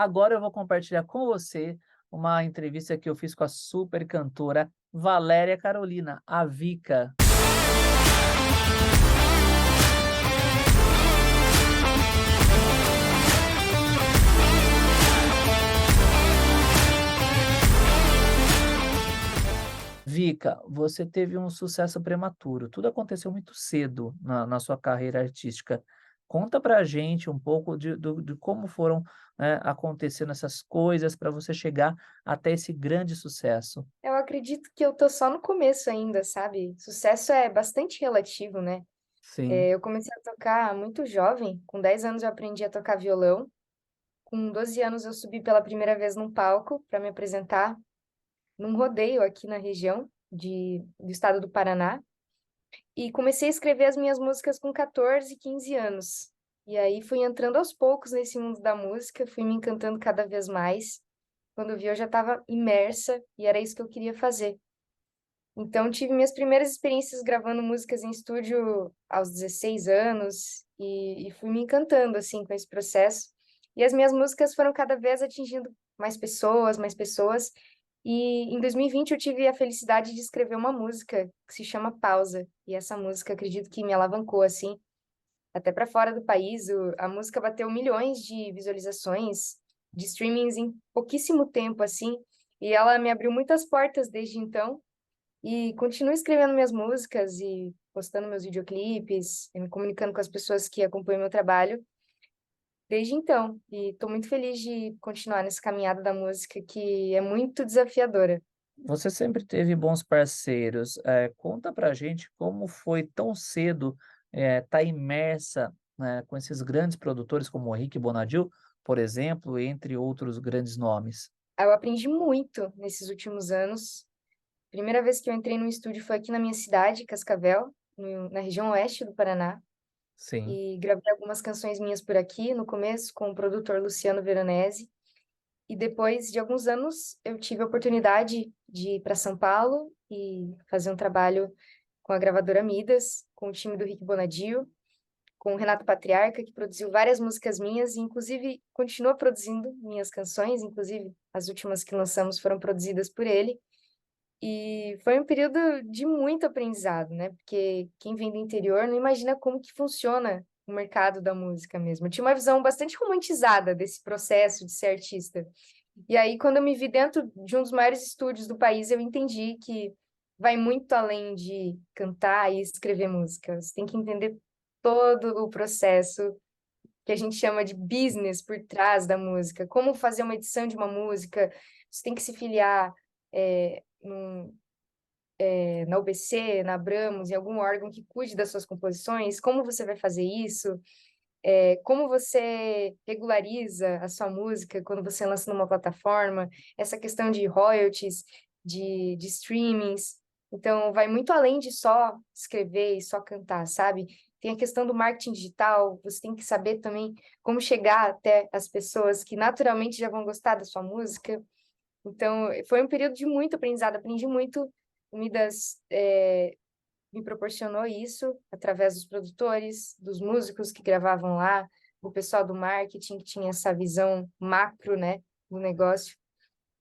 Agora eu vou compartilhar com você uma entrevista que eu fiz com a super cantora Valéria Carolina, a Vica. Vica, você teve um sucesso prematuro. Tudo aconteceu muito cedo na sua carreira artística. Conta pra gente um pouco de como foram, né, acontecendo essas coisas para você chegar até esse grande sucesso. Eu acredito que eu tô só no começo ainda, sabe? Sucesso é bastante relativo, né? Sim. Eu comecei a tocar muito jovem, com 10 anos eu aprendi a tocar violão, com 12 anos eu subi pela primeira vez num palco para me apresentar num rodeio aqui na região do estado do Paraná, e comecei a escrever as minhas músicas com 14, 15 anos. E aí fui entrando aos poucos nesse mundo da música, fui me encantando cada vez mais. Quando eu vi, eu já estava imersa e era isso que eu queria fazer. Então, tive minhas primeiras experiências gravando músicas em estúdio aos 16 anos e fui me encantando, assim, com esse processo. E as minhas músicas foram cada vez atingindo mais pessoas, mais pessoas. E em 2020 eu tive a felicidade de escrever uma música que se chama Pausa. E essa música, acredito que me alavancou, assim, até para fora do país. A música bateu milhões de visualizações, de streamings em pouquíssimo tempo, assim. E ela me abriu muitas portas desde então. E continuo escrevendo minhas músicas e postando meus videoclipes, e me comunicando com as pessoas que acompanham meu trabalho desde então. E estou muito feliz de continuar nessa caminhada da música, que é muito desafiadora. Você sempre teve bons parceiros. Conta pra gente como foi tão cedo, estar imersa, né, com esses grandes produtores como o Rick Bonadio, por exemplo, entre outros grandes nomes. Eu aprendi muito nesses últimos anos. Primeira vez que eu entrei no estúdio foi aqui na minha cidade, Cascavel, na região oeste do Paraná. Sim. E gravei algumas canções minhas por aqui, no começo, com o produtor Luciano Veronese. E depois de alguns anos, eu tive a oportunidade de ir para São Paulo e fazer um trabalho com a gravadora Midas, com o time do Rick Bonadio, com o Renato Patriarca, que produziu várias músicas minhas e, inclusive, continua produzindo minhas canções, inclusive as últimas que lançamos foram produzidas por ele. E foi um período de muito aprendizado, né? Porque quem vem do interior não imagina como que funciona o mercado da música mesmo. Eu tinha uma visão bastante romantizada desse processo de ser artista. E aí, quando eu me vi dentro de um dos maiores estúdios do país, eu entendi que vai muito além de cantar e escrever músicas. Tem que entender todo o processo que a gente chama de business por trás da música. Como fazer uma edição de uma música, você tem que se filiar na UBC, na Abramos, em algum órgão que cuide das suas composições. Como você vai fazer isso? Como você regulariza a sua música quando você lança numa plataforma, essa questão de royalties, de streamings. Então, vai muito além de só escrever e só cantar, sabe? Tem a questão do marketing digital, você tem que saber também como chegar até as pessoas que naturalmente já vão gostar da sua música. Então, foi um período de muito aprendizado, aprendi muito. O Midas me proporcionou isso através dos produtores, dos músicos que gravavam lá, do pessoal do marketing que tinha essa visão macro, né, do negócio.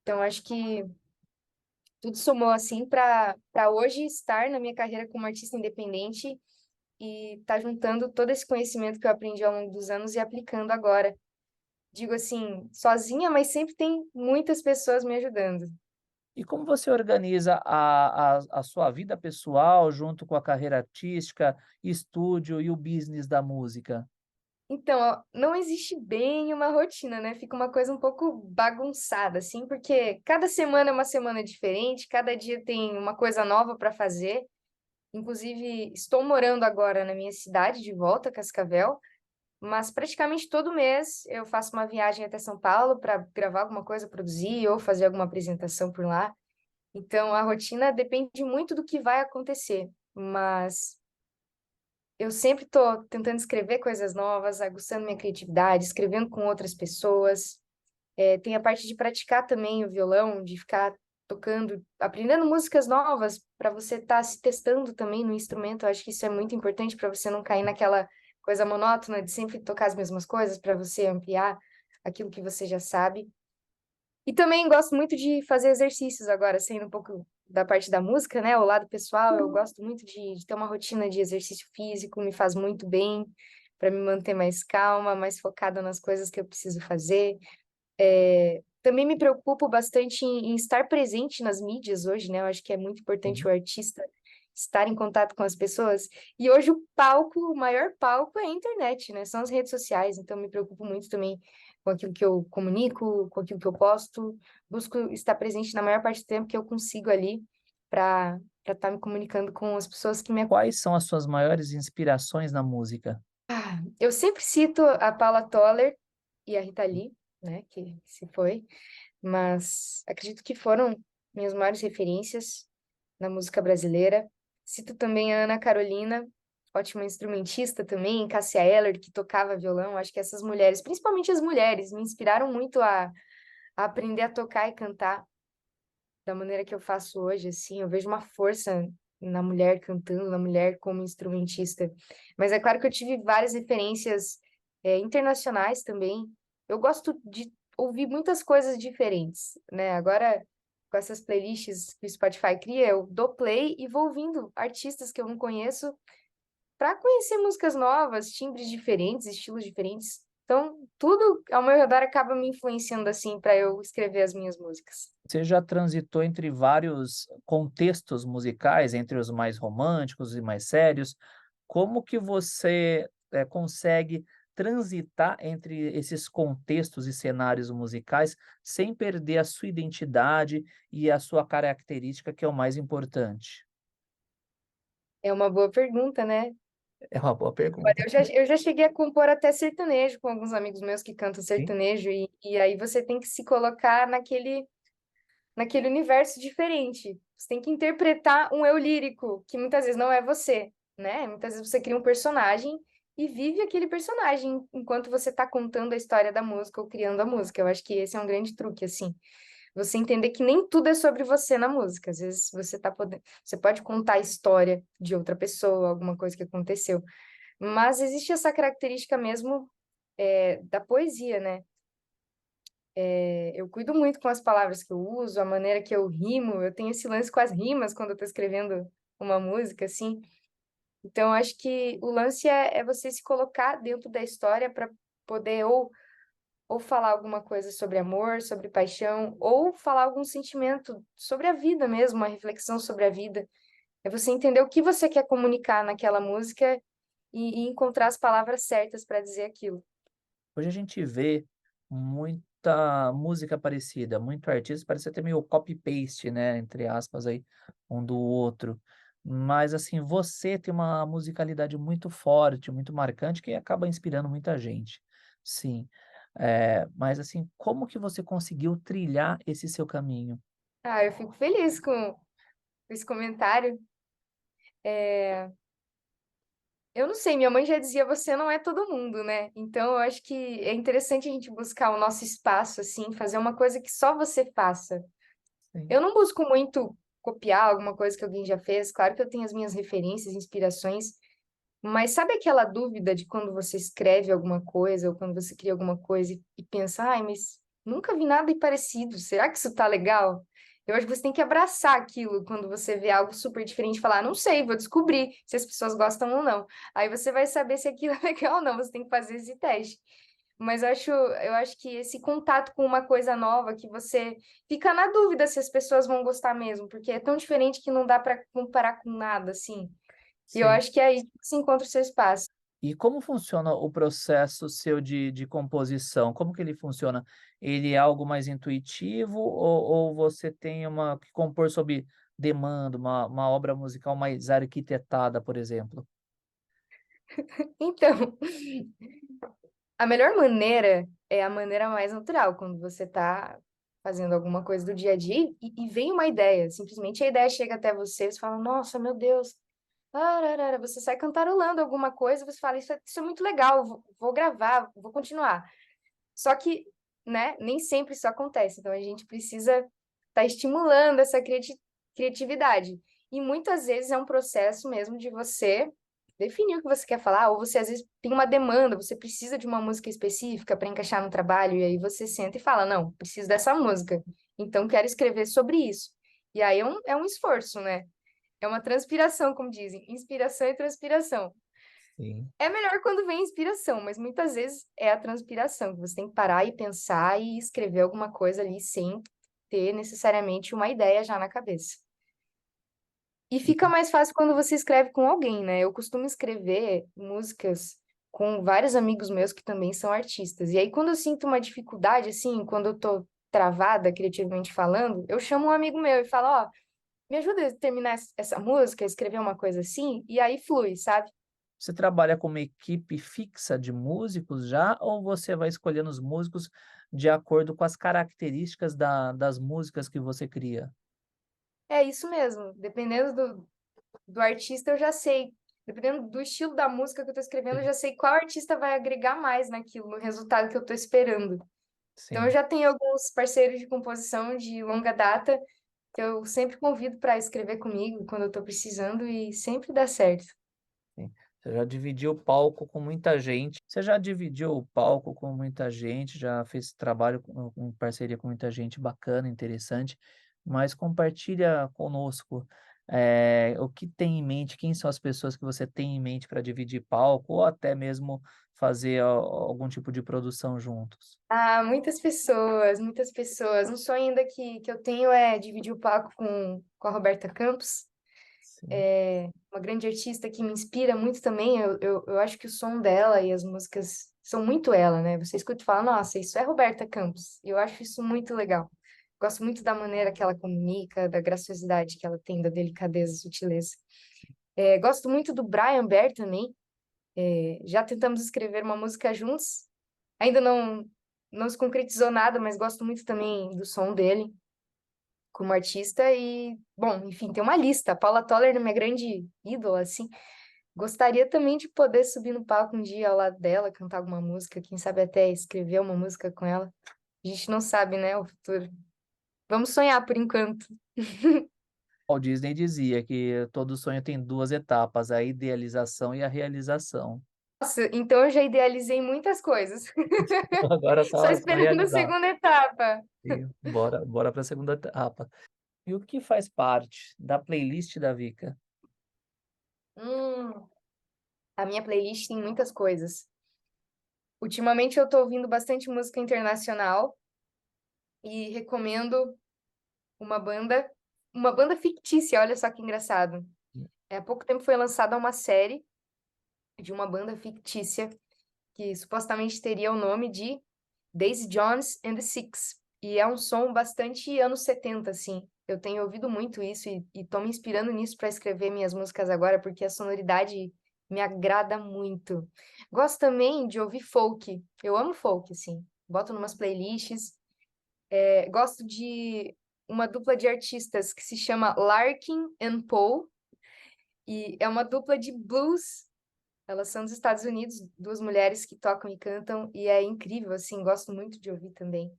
Então, acho que tudo somou assim para hoje estar na minha carreira como artista independente e estar juntando todo esse conhecimento que eu aprendi ao longo dos anos e aplicando agora. Digo assim, sozinha, mas sempre tem muitas pessoas me ajudando. E como você organiza a sua vida pessoal junto com a carreira artística, estúdio e o business da música? Então, ó, não existe bem uma rotina, né? Fica uma coisa um pouco bagunçada, assim, porque cada semana é uma semana diferente, cada dia tem uma coisa nova para fazer. Inclusive, estou morando agora na minha cidade, de volta, Cascavel, mas praticamente todo mês eu faço uma viagem até São Paulo para gravar alguma coisa, produzir ou fazer alguma apresentação por lá. Então, a rotina depende muito do que vai acontecer, mas eu sempre estou tentando escrever coisas novas, aguçando minha criatividade, escrevendo com outras pessoas. Tem a parte de praticar também o violão, de ficar tocando, aprendendo músicas novas para você estar se testando também no instrumento. Eu acho que isso é muito importante para você não cair naquela coisa monótona de sempre tocar as mesmas coisas, para você ampliar aquilo que você já sabe. E também gosto muito de fazer exercícios agora, saindo um pouco da parte da música, né? O lado pessoal, eu gosto muito de ter uma rotina de exercício físico, me faz muito bem para me manter mais calma, mais focada nas coisas que eu preciso fazer. Também me preocupo bastante em estar presente nas mídias hoje, né? Eu acho que é muito importante Sim. o artista estar em contato com as pessoas. E hoje o palco, o maior palco é a internet, né? São as redes sociais. Então me preocupo muito também com aquilo que eu comunico, com aquilo que eu posto. Busco estar presente na maior parte do tempo que eu consigo ali para estar me comunicando com as pessoas que me. Quais são as suas maiores inspirações na música? Eu sempre cito a Paula Toller e a Rita Lee, né? Que se foi. Mas acredito que foram minhas maiores referências na música brasileira. Cito também a Ana Carolina, ótima instrumentista também, Cássia Eller, que tocava violão. Acho que essas mulheres, principalmente as mulheres, me inspiraram muito a aprender a tocar e cantar da maneira que eu faço hoje, assim. Eu vejo uma força na mulher cantando, na mulher como instrumentista. Mas é claro que eu tive várias referências, internacionais também. Eu gosto de ouvir muitas coisas diferentes, né? Agora, com essas playlists que o Spotify cria, eu dou play e vou ouvindo artistas que eu não conheço para conhecer músicas novas, timbres diferentes, estilos diferentes. Então, tudo ao meu redor acaba me influenciando assim para eu escrever as minhas músicas. Você já transitou entre vários contextos musicais, entre os mais românticos e mais sérios. Como que você, consegue transitar entre esses contextos e cenários musicais sem perder a sua identidade e a sua característica, que é o mais importante? É uma boa pergunta, né? É uma boa Olha, pergunta. eu já cheguei a compor até sertanejo com alguns amigos meus que cantam Sim, sertanejo, e aí você tem que se colocar naquele universo diferente. Você tem que interpretar um eu lírico, que muitas vezes não é você, né? Muitas vezes você cria um personagem e vive aquele personagem enquanto você está contando a história da música ou criando a música. Eu acho que esse é um grande truque, assim. Você entender que nem tudo é sobre você na música. Às vezes você pode contar a história de outra pessoa, alguma coisa que aconteceu. Mas existe essa característica mesmo, da poesia, né? Eu cuido muito com as palavras que eu uso, a maneira que eu rimo. Eu tenho esse lance com as rimas quando eu tô escrevendo uma música, assim. Então, eu acho que o lance é você se colocar dentro da história para poder ou falar alguma coisa sobre amor, sobre paixão, ou falar algum sentimento sobre a vida mesmo, uma reflexão sobre a vida. É você entender o que você quer comunicar naquela música e encontrar as palavras certas para dizer aquilo. hoje a gente vê muita música parecida, muito artista, parece até meio copy-paste, né, entre aspas aí, um do outro. Mas assim, você tem uma musicalidade muito forte, muito marcante, que acaba inspirando muita gente. Sim. Mas assim, como que você conseguiu trilhar esse seu caminho? Ah, eu fico feliz com esse comentário. Eu não sei, minha mãe já dizia, você não é todo mundo, né? Então, eu acho que é interessante a gente buscar o nosso espaço, assim, fazer uma coisa que só você faça. Sim, Eu não busco muito copiar alguma coisa que alguém já fez, claro que eu tenho as minhas referências, inspirações, mas sabe aquela dúvida de quando você escreve alguma coisa ou quando você cria alguma coisa e pensa, ai, mas nunca vi nada parecido, será que isso tá legal? Eu acho que você tem que abraçar aquilo quando você vê algo super diferente e falar, não sei, vou descobrir se as pessoas gostam ou não. Aí você vai saber se aquilo é legal ou não, você tem que fazer esse teste. Mas eu acho que esse contato com uma coisa nova que você fica na dúvida se as pessoas vão gostar mesmo, porque é tão diferente que não dá para comparar com nada, assim. E eu sim. acho que é aí que se encontra o seu espaço. E como funciona o processo seu de composição? Como que ele funciona? Ele é algo mais intuitivo ou você tem que compor sob demanda, uma obra musical mais arquitetada, por exemplo? Então, a melhor maneira é a maneira mais natural, quando você está fazendo alguma coisa do dia a dia e vem uma ideia, simplesmente a ideia chega até você, você fala, nossa, meu Deus, ararara, você sai cantarolando alguma coisa, você fala, isso é muito legal, vou gravar, vou continuar. Só que, né, nem sempre isso acontece, então a gente precisa estar estimulando essa criatividade. E muitas vezes é um processo mesmo de você definir o que você quer falar, ou você às vezes tem uma demanda, você precisa de uma música específica para encaixar no trabalho, e aí você senta e fala, não, preciso dessa música, então quero escrever sobre isso. E aí é um esforço, né? É uma transpiração, como dizem, inspiração e transpiração. Sim. É melhor quando vem inspiração, mas muitas vezes é a transpiração, que você tem que parar e pensar e escrever alguma coisa ali sem ter necessariamente uma ideia já na cabeça. E fica mais fácil quando você escreve com alguém, né? Eu costumo escrever músicas com vários amigos meus que também são artistas. E aí, quando eu sinto uma dificuldade, assim, quando eu tô travada, criativamente falando, eu chamo um amigo meu e falo, ó, me ajuda a terminar essa música, escrever uma coisa assim, e aí flui, sabe? Você trabalha com uma equipe fixa de músicos já, ou você vai escolhendo os músicos de acordo com as características das músicas que você cria? É isso mesmo. Dependendo do artista, eu já sei. Dependendo do estilo da música que eu tô escrevendo, eu Sim, já sei qual artista vai agregar mais naquilo, no resultado que eu tô esperando. Então, eu sim, já tenho alguns parceiros de composição de longa data que eu sempre convido para escrever comigo quando eu tô precisando e sempre dá certo. sim. Você já dividiu o palco com muita gente. Você já dividiu o palco com muita gente, já fez trabalho com parceria com muita gente bacana, interessante, mas compartilha conosco, o que tem em mente, quem são as pessoas que você tem em mente para dividir palco ou até mesmo fazer algum tipo de produção juntos? Ah, muitas pessoas, muitas pessoas. Um sonho ainda que eu tenho é dividir o palco com a Roberta Campos. Sim. Uma grande artista que me inspira muito também. Eu acho que o som dela e as músicas são muito ela, né? Você escuta e fala, nossa, isso é Roberta Campos. E eu acho isso muito legal. Gosto muito da maneira que ela comunica, da graciosidade que ela tem, da delicadeza e sutileza. Gosto muito do Brian Bear também. Já tentamos escrever uma música juntos. Ainda não se concretizou nada, mas gosto muito também do som dele como artista. E, bom, enfim, tem uma lista. A Paula Toller é minha grande ídola, assim. Gostaria também de poder subir no palco um dia ao lado dela, cantar alguma música, quem sabe até escrever uma música com ela. A gente não sabe, né, o futuro. Vamos sonhar por enquanto. Walt Disney dizia que todo sonho tem 2 etapas, a idealização e a realização. Nossa, então eu já idealizei muitas coisas. Agora Só só esperando a realizar. segunda etapa. E bora para a segunda etapa. E o que faz parte da playlist da Vika? Hum, a minha playlist tem muitas coisas. Ultimamente eu tô ouvindo bastante música internacional e recomendo uma uma banda fictícia, olha só que engraçado. Há pouco tempo foi lançada uma série de uma banda fictícia que supostamente teria o nome de Daisy Jones and the Six. E é um som bastante anos 70, assim. Eu tenho ouvido muito isso e tô me inspirando nisso para escrever minhas músicas agora, porque a sonoridade me agrada muito. Gosto também de ouvir folk. Eu amo folk, assim. Boto numas playlists. Gosto de uma dupla de artistas que se chama Larkin and Poe. E é uma dupla de blues. Elas são dos Estados Unidos, duas mulheres que tocam e cantam, e é incrível, assim, gosto muito de ouvir também.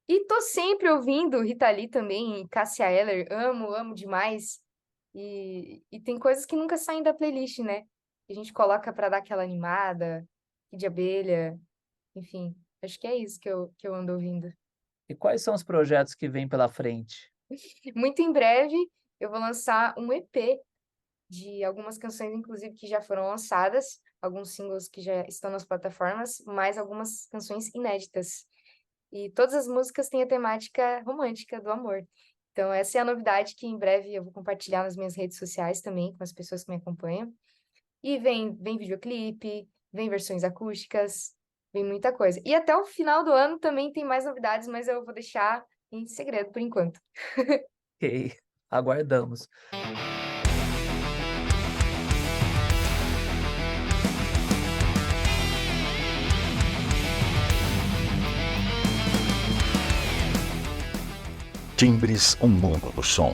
E tô sempre ouvindo Rita Lee também, e Cássia Eller, amo demais. E tem coisas que nunca saem da playlist, né? Que a gente coloca pra dar aquela animada, Kid de Abelha, enfim. Acho que é isso que eu ando ouvindo. E quais são os projetos que vêm pela frente? Muito em breve eu vou lançar um EP de algumas canções, inclusive, que já foram lançadas, alguns singles que já estão nas plataformas, mais algumas canções inéditas. E todas as músicas têm a temática romântica do amor. Então, essa é a novidade que em breve eu vou compartilhar nas minhas redes sociais também, com as pessoas que me acompanham. E vem videoclipe, vem versões acústicas, vem muita coisa. E até o final do ano também tem mais novidades, mas eu vou deixar em segredo por enquanto. Ok, aguardamos. Timbres, um mundo do som.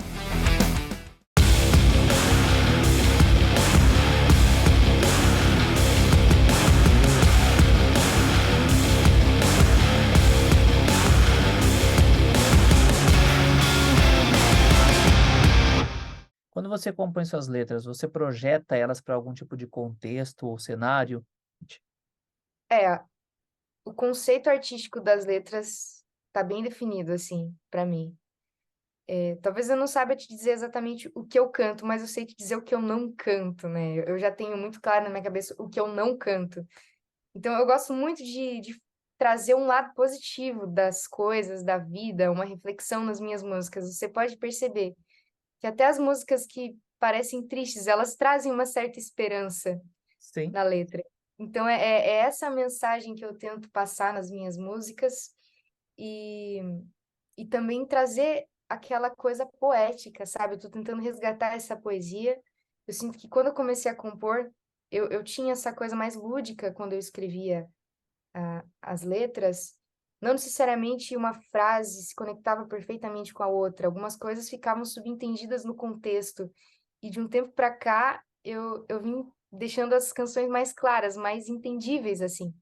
Quando você compõe suas letras, você projeta elas para algum tipo de contexto ou cenário? É, o conceito artístico das letras tá bem definido, assim, para mim. Talvez eu não saiba te dizer exatamente o que eu canto, mas eu sei te dizer o que eu não canto, né? Eu já tenho muito claro na minha cabeça o que eu não canto. Então, eu gosto muito de trazer um lado positivo das coisas, da vida, uma reflexão nas minhas músicas. Você pode perceber que até as músicas que parecem tristes, elas trazem uma certa esperança Sim, na letra. Então, é essa mensagem que eu tento passar nas minhas músicas e, e também trazer aquela coisa poética, sabe? Eu tô tentando resgatar essa poesia. Eu sinto que quando eu comecei a compor, eu tinha essa coisa mais lúdica quando eu escrevia as letras, não necessariamente uma frase se conectava perfeitamente com a outra, algumas coisas ficavam subentendidas no contexto. E de um tempo para cá, eu vim deixando as canções mais claras, mais entendíveis, assim.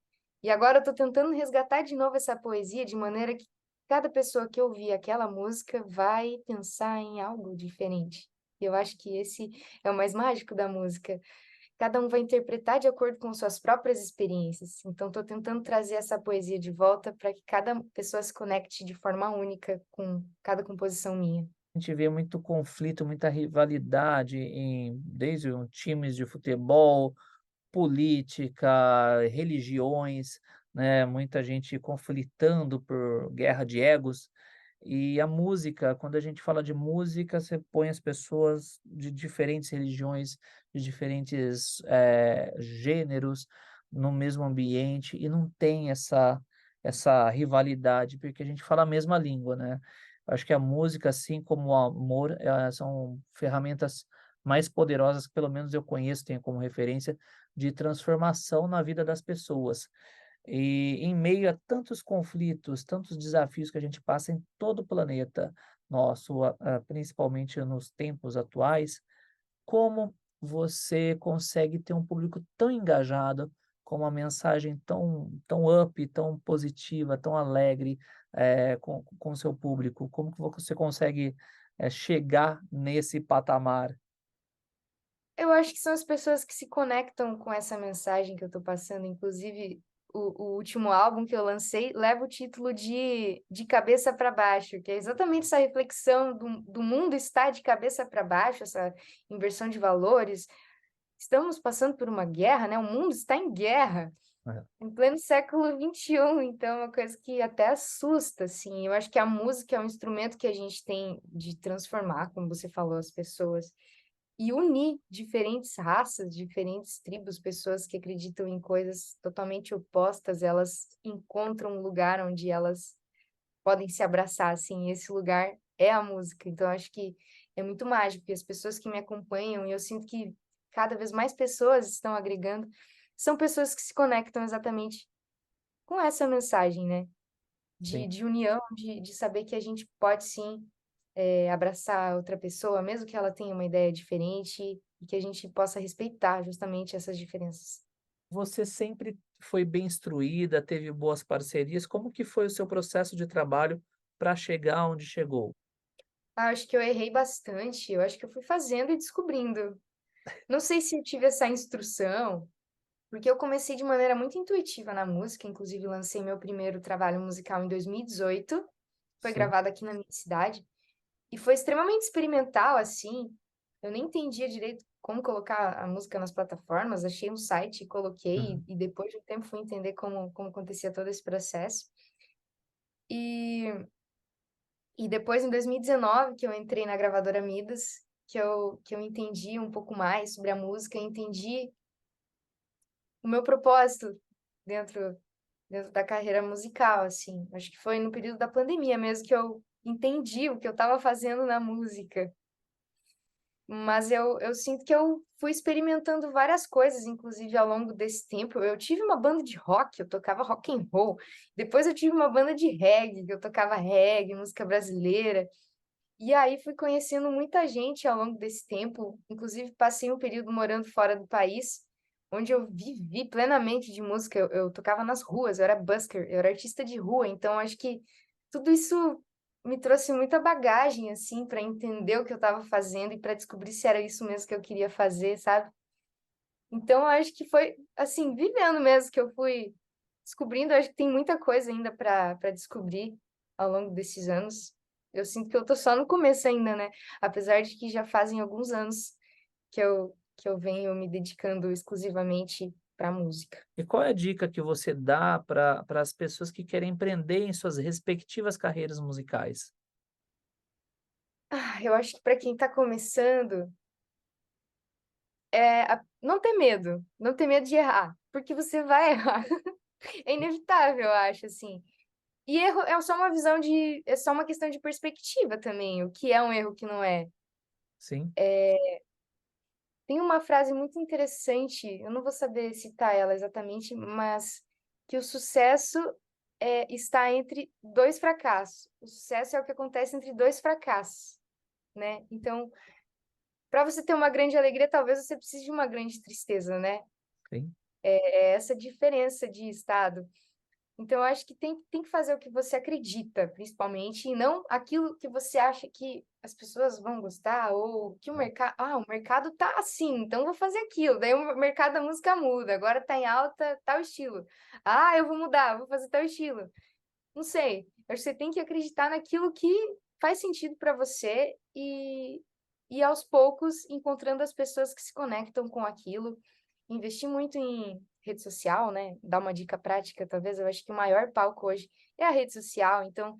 E agora eu tô tentando resgatar de novo essa poesia de maneira que cada pessoa que ouvir aquela música vai pensar em algo diferente. E eu acho que esse é o mais mágico da música. Cada um vai interpretar de acordo com suas próprias experiências. Então, estou tentando trazer essa poesia de volta para que cada pessoa se conecte de forma única com cada composição minha. a gente vê muito conflito, muita rivalidade desde times de futebol, política, religiões, né? Muita gente conflitando por guerra de egos. E a música, quando a gente fala de música, você põe as pessoas de diferentes religiões, de diferentes gêneros no mesmo ambiente e não tem essa rivalidade, porque a gente fala a mesma língua, né? Acho que a música, assim como o amor, são ferramentas mais poderosas que pelo menos eu conheço, tenho como referência, de transformação na vida das pessoas. E em meio a tantos conflitos, tantos desafios que a gente passa em todo o planeta nosso, principalmente nos tempos atuais, como você consegue ter um público tão engajado, com uma mensagem tão up, tão positiva, tão alegre, com o seu público? Como que você consegue, chegar nesse patamar? Eu acho que são as pessoas que se conectam com essa mensagem que eu estou passando. Inclusive, o último álbum que eu lancei leva o título de Cabeça para Baixo, que é exatamente essa reflexão do mundo estar de cabeça para baixo, essa inversão de valores. Estamos passando por uma guerra, né? O mundo está em guerra. É, Em pleno século XXI, então é uma coisa que até assusta, assim. Eu acho que a música é um instrumento que a gente tem de transformar, como você falou, as pessoas e unir diferentes raças, diferentes tribos, pessoas que acreditam em coisas totalmente opostas, elas encontram um lugar onde elas podem se abraçar, assim, e esse lugar é a música. Então, eu acho que é muito mágico, e as pessoas que me acompanham, e eu sinto que cada vez mais pessoas estão agregando, são pessoas que se conectam exatamente com essa mensagem, né? sim. De união, de saber que a gente pode sim abraçar outra pessoa, mesmo que ela tenha uma ideia diferente, e que a gente possa respeitar justamente essas diferenças. Você sempre foi bem instruída, teve boas parcerias. Como que foi o seu processo de trabalho para chegar onde chegou? Acho que eu errei bastante, eu acho que eu fui fazendo e descobrindo. Não sei se eu tive essa instrução, porque eu comecei de maneira muito intuitiva na música, inclusive lancei meu primeiro trabalho musical em 2018, foi Sim. gravado aqui na minha cidade, e foi extremamente experimental, assim. Eu nem entendia direito como colocar a música nas plataformas, achei um site, coloquei, Uhum. e depois de um tempo fui entender como acontecia todo esse processo. E, e depois, em 2019, que eu entrei na gravadora Midas, que eu entendi um pouco mais sobre a música, entendi o meu propósito dentro, dentro da carreira musical, assim. Acho que foi no período da pandemia mesmo que eu entendi o que eu estava fazendo na música. Mas eu sinto que eu fui experimentando várias coisas, inclusive ao longo desse tempo. Eu tive uma banda de rock, eu tocava rock and roll. Depois eu tive uma banda de reggae, que eu tocava reggae, música brasileira. E aí fui conhecendo muita gente ao longo desse tempo. Inclusive passei um período morando fora do país, onde eu vivi plenamente de música. Eu tocava nas ruas, eu era busker, eu era artista de rua. Então acho que tudo isso me trouxe muita bagagem, assim, para entender o que eu estava fazendo e para descobrir se era isso mesmo que eu queria fazer, sabe? Então, eu acho que foi, assim, vivendo mesmo que eu fui descobrindo. Eu acho que tem muita coisa ainda para descobrir ao longo desses anos. Eu sinto que eu tô só no começo ainda, né? Apesar de que já fazem alguns anos que eu venho me dedicando exclusivamente para música. E qual é a dica que você dá para as pessoas que querem empreender em suas respectivas carreiras musicais? Eu acho que para quem está começando, não ter medo, não ter medo de errar, porque você vai errar. É inevitável, eu acho, assim. E erro é só uma visão é só uma questão de perspectiva também, o que é um erro, o que não é. Sim, Tem uma frase muito interessante, eu não vou saber citar ela exatamente, mas que o sucesso está entre dois fracassos. O sucesso é o que acontece entre dois fracassos, né? Então, para você ter uma grande alegria, talvez você precise de uma grande tristeza, né? sim, É essa diferença de estado. Então, eu acho que tem que fazer o que você acredita, principalmente, e não aquilo que você acha que as pessoas vão gostar, ou que o mercado tá assim, então eu vou fazer aquilo. Daí o mercado da música muda, agora tá em alta tal estilo. Eu vou mudar, vou fazer tal estilo. Não sei. Eu acho que você tem que acreditar naquilo que faz sentido para você e aos poucos encontrando as pessoas que se conectam com aquilo. Investir muito em rede social, né? Dar uma dica prática, talvez. Eu acho que o maior palco hoje é a rede social. Então,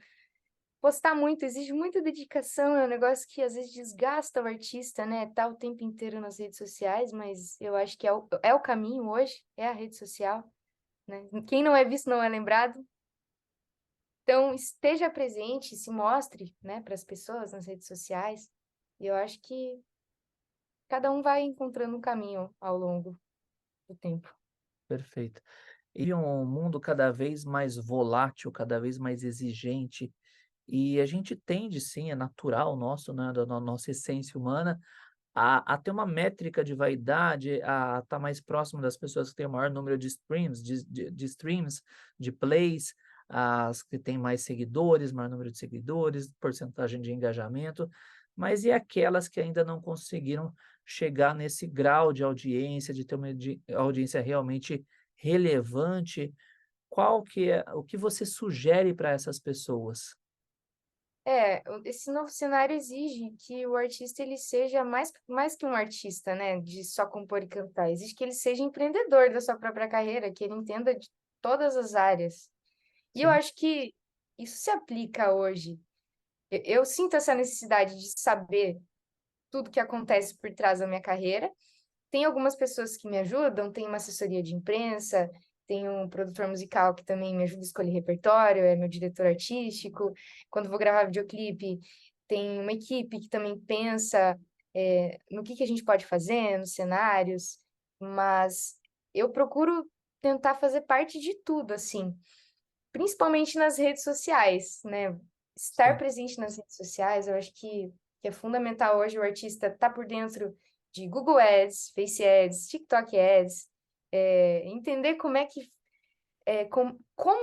postar muito exige muita dedicação. É um negócio que às vezes desgasta o artista, né? Tá o tempo inteiro nas redes sociais, mas eu acho que é o caminho hoje, é a rede social, né? Quem não é visto não é lembrado. Então, esteja presente, se mostre, né, para as pessoas nas redes sociais. E eu acho que cada um vai encontrando um caminho ao longo do tempo. perfeito. E um mundo cada vez mais volátil, cada vez mais exigente, e a gente tende sim, é natural nosso, né, da nossa essência humana, a ter uma métrica de vaidade, a estar mais próximo das pessoas que têm o maior número de streams, de streams, de plays, as que têm mais seguidores, maior número de seguidores, porcentagem de engajamento, mas e aquelas que ainda não conseguiram chegar nesse grau de audiência, de ter uma audiência realmente relevante? Qual que é o que você sugere para essas pessoas? Esse novo cenário exige que o artista ele seja mais que um artista, né, de só compor e cantar. Exige que ele seja empreendedor da sua própria carreira, que ele entenda de todas as áreas. E eu Sim, acho que isso se aplica hoje. Eu sinto essa necessidade de saber tudo que acontece por trás da minha carreira. Tem algumas pessoas que me ajudam, tem uma assessoria de imprensa, tem um produtor musical que também me ajuda a escolher repertório, é meu diretor artístico. Quando vou gravar videoclipe, tem uma equipe que também pensa no que a gente pode fazer, nos cenários, mas eu procuro tentar fazer parte de tudo, assim, principalmente nas redes sociais, né? Estar sim. presente nas redes sociais, eu acho que é fundamental hoje o artista estar por dentro de Google Ads, Face Ads, TikTok Ads, entender como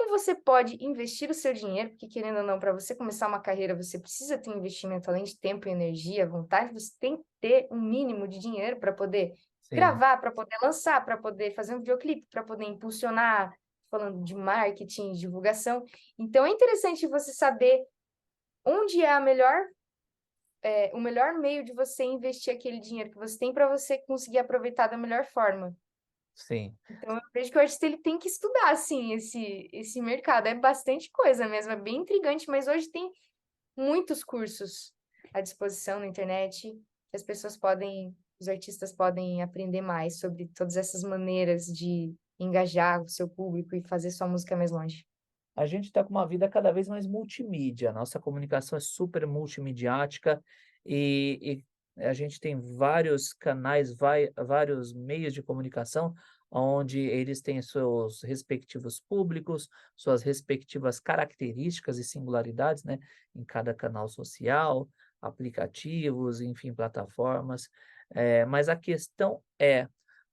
você pode investir o seu dinheiro, porque querendo ou não, para você começar uma carreira, você precisa ter um investimento além de tempo e energia, vontade, você tem que ter um mínimo de dinheiro para poder Sim. gravar, para poder lançar, para poder fazer um videoclipe, para poder impulsionar, falando de marketing, divulgação. Então é interessante você saber onde é o melhor meio de você investir aquele dinheiro que você tem para você conseguir aproveitar da melhor forma. Sim. Então, eu vejo que o artista ele tem que estudar, assim, esse mercado. É bastante coisa mesmo, é bem intrigante, mas hoje tem muitos cursos à disposição na internet que as pessoas podem, os artistas podem aprender mais sobre todas essas maneiras de engajar o seu público e fazer sua música mais longe. A gente está com uma vida cada vez mais multimídia, a nossa comunicação é super multimediática e a gente tem vários canais, vários meios de comunicação, onde eles têm seus respectivos públicos, suas respectivas características e singularidades, né, em cada canal social, aplicativos, enfim, plataformas. Mas a questão é,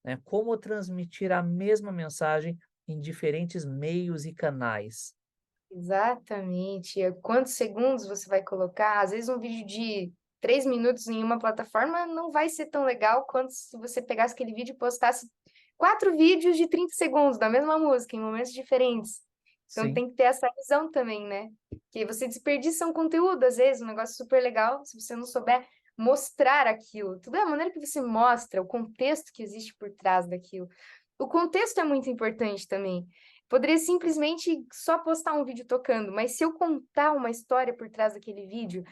né, como transmitir a mesma mensagem em diferentes meios e canais. Exatamente. Quantos segundos você vai colocar? Às vezes um vídeo de 3 minutos em uma plataforma não vai ser tão legal quanto se você pegasse aquele vídeo e postasse 4 vídeos de 30 segundos da mesma música, em momentos diferentes. Então Sim, tem que ter essa visão também, né? Que você desperdiça um conteúdo, às vezes, um negócio super legal, se você não souber mostrar aquilo. Tudo é a maneira que você mostra, o contexto que existe por trás daquilo. O contexto é muito importante também. Poderia simplesmente só postar um vídeo tocando, mas se eu contar uma história por trás daquele vídeo,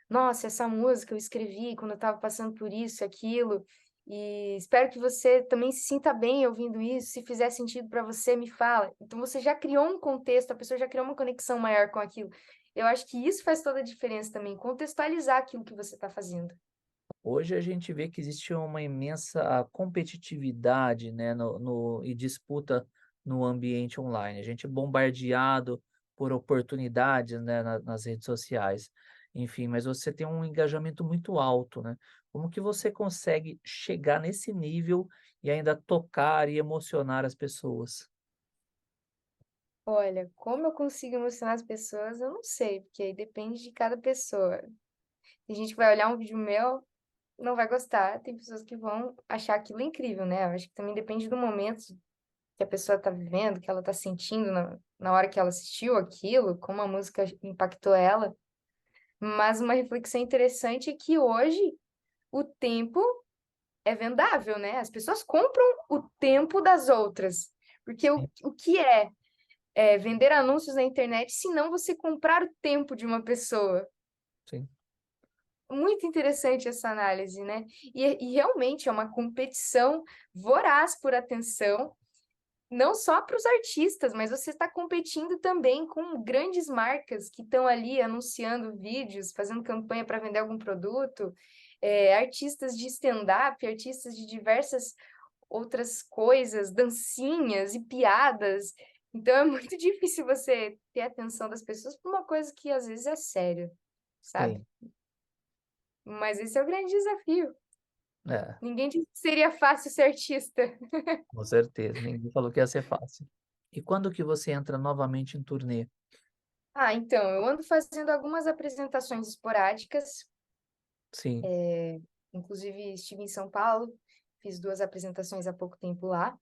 nossa, essa música eu escrevi quando eu estava passando por isso, aquilo, e espero que você também se sinta bem ouvindo isso. Se fizer sentido para você, me fala. Então você já criou um contexto, a pessoa já criou uma conexão maior com aquilo. Eu acho que isso faz toda a diferença também, contextualizar aquilo que você está fazendo. hoje a gente vê que existe uma imensa competitividade, né, e disputa no ambiente online. A gente é bombardeado por oportunidades, né, nas redes sociais. Enfim, mas você tem um engajamento muito alto, né? Como que você consegue chegar nesse nível e ainda tocar e emocionar as pessoas? Olha, como eu consigo emocionar as pessoas, eu não sei, porque aí depende de cada pessoa. Tem gente que vai olhar um vídeo meu, não vai gostar, tem pessoas que vão achar aquilo incrível, né? Eu acho que também depende do momento que a pessoa tá vivendo, que ela tá sentindo na hora que ela assistiu aquilo, como a música impactou ela. Mas uma reflexão interessante é que hoje o tempo é vendável, né? As pessoas compram o tempo das outras. Porque Sim, o que é vender anúncios na internet se não você comprar o tempo de uma pessoa? sim, Muito interessante essa análise, né? E realmente é uma competição voraz por atenção, não só para os artistas, mas você está competindo também com grandes marcas que estão ali anunciando vídeos, fazendo campanha para vender algum produto, artistas de stand-up, artistas de diversas outras coisas, dancinhas e piadas. Então é muito difícil você ter a atenção das pessoas por uma coisa que às vezes é séria, sabe? sim. Mas esse é o grande desafio. É, Ninguém disse que seria fácil ser artista. com certeza. Ninguém falou que ia ser fácil. E quando que você entra novamente em turnê? Ah, então, eu ando fazendo algumas apresentações esporádicas, Sim. inclusive estive em São Paulo, fiz 2 apresentações há pouco tempo lá.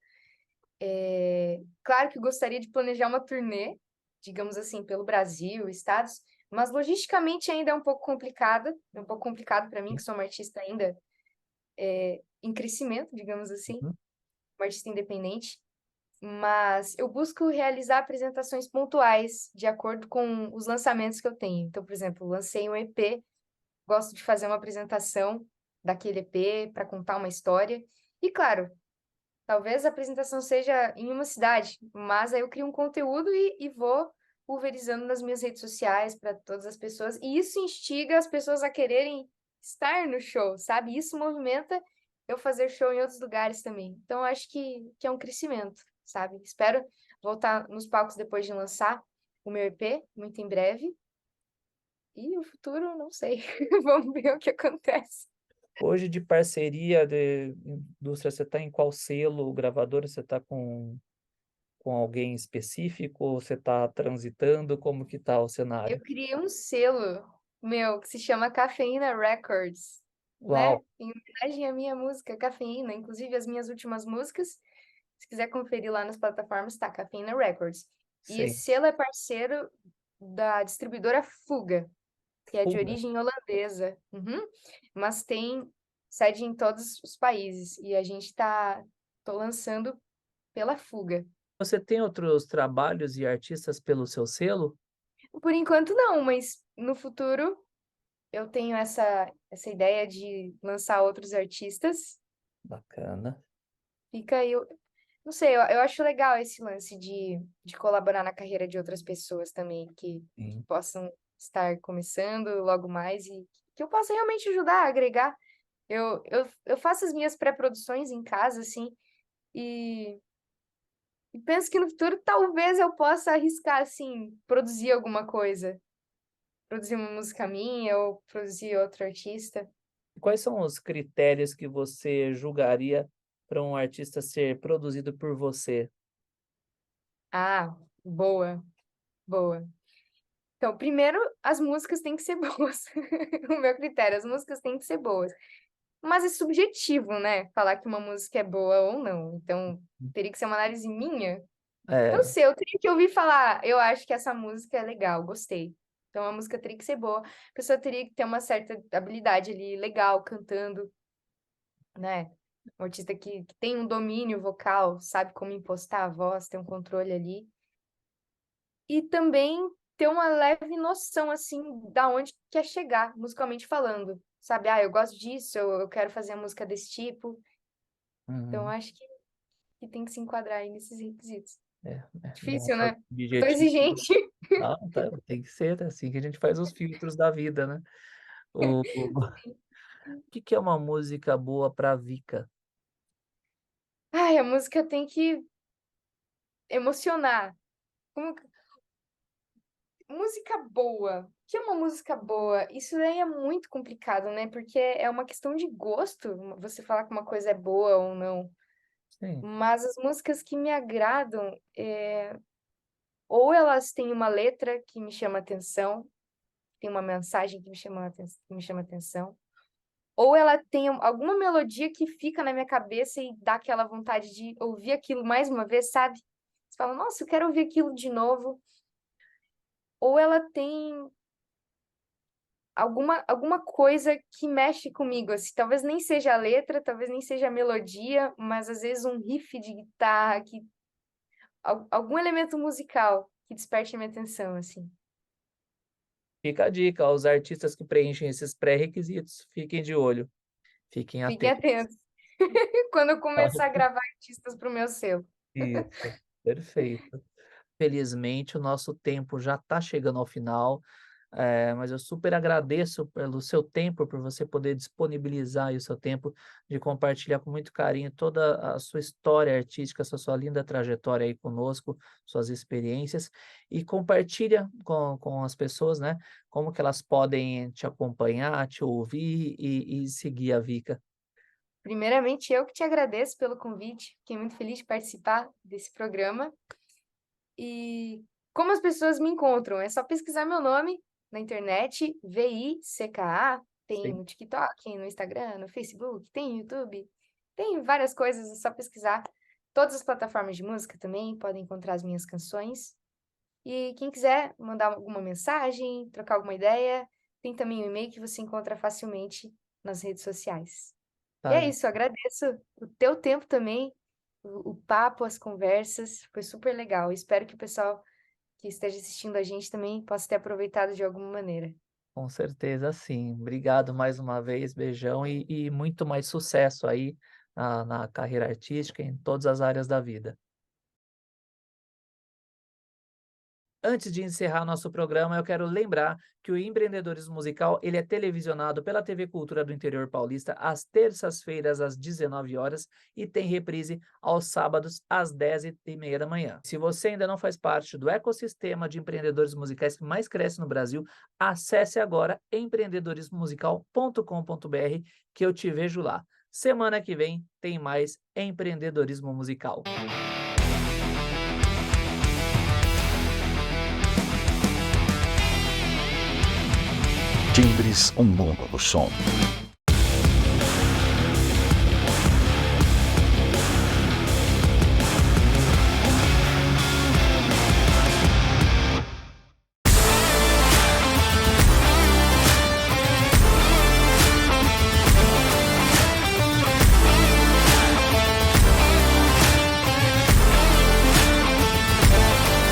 Claro que eu gostaria de planejar uma turnê, digamos assim, pelo Brasil, estados, mas logisticamente ainda é um pouco complicado para mim, que sou uma artista ainda em crescimento, digamos assim, Uhum. uma artista independente. Mas eu busco realizar apresentações pontuais, de acordo com os lançamentos que eu tenho. Então, por exemplo, lancei um EP, gosto de fazer uma apresentação daquele EP para contar uma história. E claro, talvez a apresentação seja em uma cidade, mas aí eu crio um conteúdo e vou pulverizando nas minhas redes sociais para todas as pessoas. E isso instiga as pessoas a quererem estar no show, sabe? Isso movimenta eu fazer show em outros lugares também. Então, eu acho que é um crescimento, sabe? Espero voltar nos palcos depois de lançar o meu EP, muito em breve. E o futuro, não sei. Vamos ver o que acontece. Hoje de parceria de indústria, você está em qual selo, gravadora, você está com alguém específico, ou você está transitando, como que está o Eu cenário? criei um selo meu que se chama Cafeína Records, né? Uau, Em homenagem à minha música Cafeína, inclusive as minhas últimas músicas. Se quiser conferir lá nas plataformas, tá Cafeína Records. E esse sei, selo é parceiro da distribuidora Fuga, que é de fuga. origem holandesa. Uhum. Mas tem sede em todos os países. E a gente tô lançando pela Fuga. Você tem outros trabalhos e artistas pelo seu selo? Por enquanto não, mas no futuro eu tenho essa ideia de lançar outros artistas. Bacana, Fica aí, não sei, eu acho legal esse lance de colaborar na carreira de outras pessoas também, que sim. possam estar começando logo mais e que eu possa realmente ajudar, agregar. Eu faço as minhas pré-produções em casa, assim, e, e penso que no futuro talvez eu possa arriscar, assim, produzir alguma coisa. Produzir uma música minha ou produzir outro artista. Quais são os critérios que você julgaria para um artista ser produzido por você? Ah, boa, boa. Então, primeiro, as músicas têm que ser boas. O meu critério, as músicas têm que ser boas. Mas é subjetivo, né? Falar que uma música é boa ou não. Então, teria que ser uma análise minha. Não É, sei, eu teria que ouvir falar, eu acho que essa música é legal, gostei. Então, a música teria que ser boa. A pessoa teria que ter uma certa habilidade ali, legal, cantando, né? Um artista que tem um domínio vocal, sabe como impostar a voz, tem um controle ali. E também ter uma leve noção, assim, da onde quer chegar, musicalmente falando. Sabe, eu gosto disso, eu quero fazer a música desse tipo. Então, uhum, acho que tem que se enquadrar aí nesses requisitos. bem Difícil, né? Eu tô objetivo. exigente. Não, tá, tem que ser, é assim que a gente faz os filtros da vida, né? O que que é uma música boa para Vika? Ai, a música tem que emocionar. Como música boa. O que é uma música boa? Isso daí é muito complicado, né? Porque é uma questão de gosto, você falar que uma coisa é boa ou não. Sim, Mas as músicas que me agradam, ou elas têm uma letra que me chama atenção, tem uma mensagem que me chama atenção, ou ela tem alguma melodia que fica na minha cabeça e dá aquela vontade de ouvir aquilo mais uma vez, sabe? Você fala, nossa, eu quero ouvir aquilo de novo. Ou ela tem alguma coisa que mexe comigo, assim, talvez nem seja a letra, talvez nem seja a melodia, mas às vezes um riff de guitarra, algum elemento musical que desperte a minha atenção, assim. fica a dica, ó, os artistas que preenchem esses pré-requisitos, fiquem de olho, fiquem Fiquem atentos. atentos quando eu começar a gravar artistas para o meu selo. Isso, perfeito. Felizmente, o nosso tempo já está chegando ao final, mas eu super agradeço pelo seu tempo, por você poder disponibilizar aí o seu tempo de compartilhar com muito carinho toda a sua história artística, essa sua linda trajetória aí conosco, suas experiências, e compartilha com as pessoas, né, como que elas podem te acompanhar, te ouvir e seguir a Vika. Primeiramente, eu que te agradeço pelo convite, fiquei muito feliz de participar desse programa. E como as pessoas me encontram? É só pesquisar meu nome na internet, VICKA, tem Sim. no TikTok, no Instagram, no Facebook, tem no YouTube, tem várias coisas, é só pesquisar. Todas as plataformas de música também podem encontrar as minhas canções. E quem quiser mandar alguma mensagem, trocar alguma ideia, tem também o e-mail que você encontra facilmente nas redes sociais. E Tá, é isso, eu agradeço o teu tempo também, o papo, as conversas, foi super legal. Espero que o pessoal que esteja assistindo a gente também possa ter aproveitado de alguma maneira. com certeza sim. Obrigado mais uma vez, beijão e muito mais sucesso aí na carreira artística, em todas as áreas da vida. Antes de encerrar nosso programa, eu quero lembrar que o Empreendedorismo Musical ele é televisionado pela TV Cultura do Interior Paulista às terças-feiras às 19 horas e tem reprise aos sábados às 10h30 da manhã. Se você ainda não faz parte do ecossistema de empreendedores musicais que mais cresce no Brasil, acesse agora empreendedorismomusical.com.br que eu te vejo lá. Semana que vem tem mais empreendedorismo musical. Timbres, um mundo do som.